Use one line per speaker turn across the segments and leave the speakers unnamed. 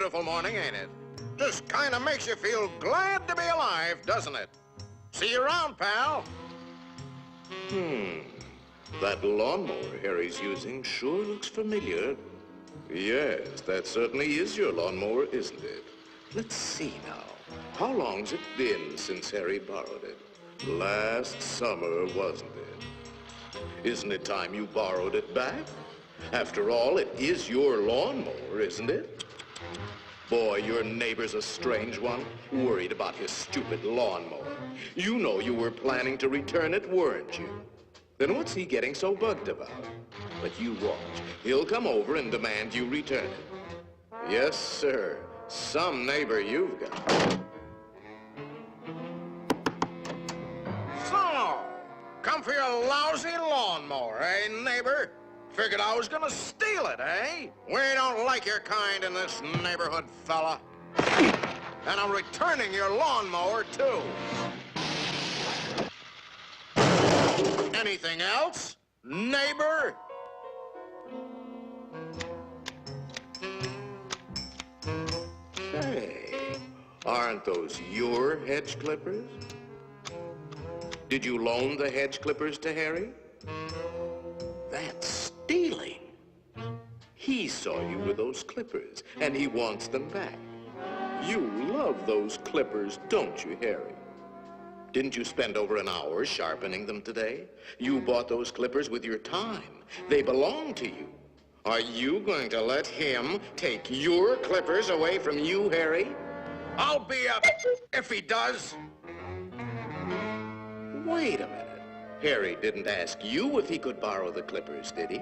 beautiful morning, ain't it? Just kind of makes you feel glad to be alive, doesn't it? See you around, pal.
That lawnmower Harry's using sure looks familiar. Yes, that certainly is your lawnmower, isn't it? Let's see now. How long's it been since Harry borrowed it? Last summer, wasn't it? Isn't it time you borrowed it back? After all, it is your lawnmower, isn't it? Boy, your neighbor's a strange one, worried about his stupid lawnmower. You know you were planning to return it, weren't you? Then what's he getting so bugged about? But you watch. He'll come over and demand you return it. Yes, sir. Some neighbor you've got.
So, come for your lousy lawnmower, eh, neighbor? Figured I was gonna steal it, eh? We don't like your kind in this neighborhood, fella. And I'm returning your lawnmower, too. Anything else, neighbor?
Hey, aren't those your hedge clippers? Did you loan the hedge clippers to Harry? That's stealing. He saw you with those clippers, and he wants them back. You love those clippers, don't you, Harry? Didn't you spend over an hour sharpening them today? You bought those clippers with your time. They belong to you. Are you going to let him take your clippers away from you, Harry?
I'll be up if he does.
Wait a minute. Harry didn't ask you if he could borrow the clippers, did he?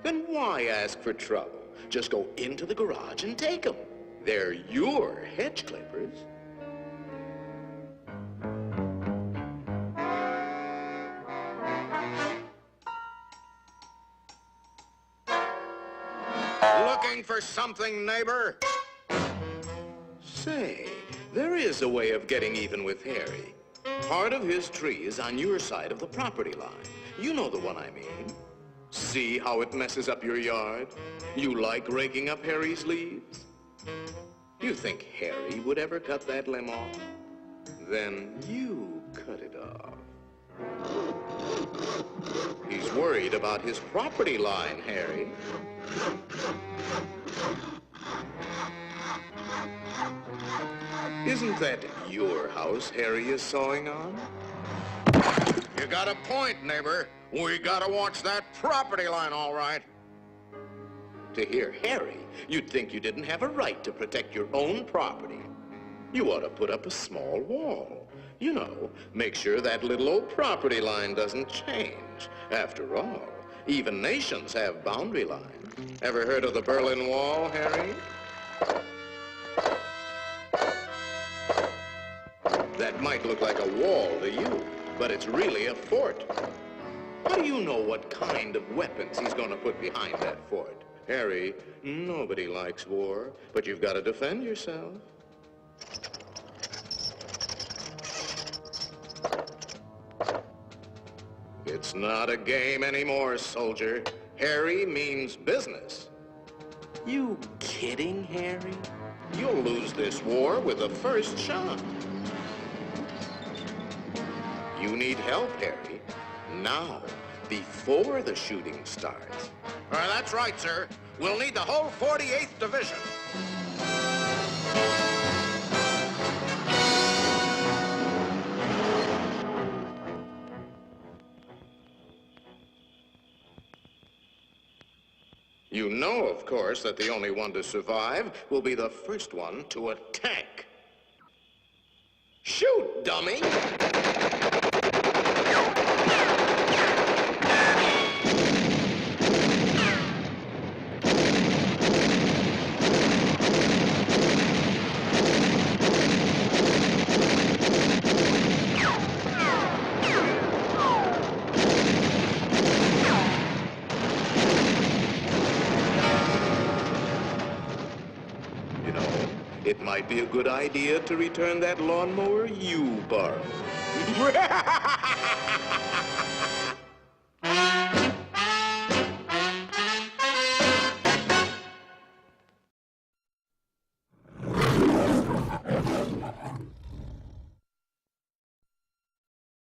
Then why ask for trouble? Just go into the garage and take them. They're your hedge clippers.
Looking for something, neighbor?
Say, there is a way of getting even with Harry. Part of his tree is on your side of the property line. You know the one I mean. See how it messes up your yard? You like raking up Harry's leaves? You think Harry would ever cut that limb off? Then you cut it off. He's worried about his property line, Harry. Isn't that your house Harry is sawing on?
You got a point, neighbor. We gotta watch that property line, all right.
To hear Harry, you'd think you didn't have a right to protect your own property. You ought to put up a small wall. You know, make sure that little old property line doesn't change. After all, even nations have boundary lines. Ever heard of the Berlin Wall, Harry? That might look like a wall to you, but it's really a fort. How do you know what kind of weapons he's going to put behind that fort? Harry, nobody likes war, but you've got to defend yourself. It's not a game anymore, soldier. Harry means business. You kidding, Harry? You'll lose this war with the first shot. You need help, Harry. Now, before the shooting starts.
That's right, sir. We'll need the whole 48th Division.
You know, of course, that the only one to survive will be the first one to attack. Shoot, dummy! It might be a good idea to return that lawnmower you borrowed.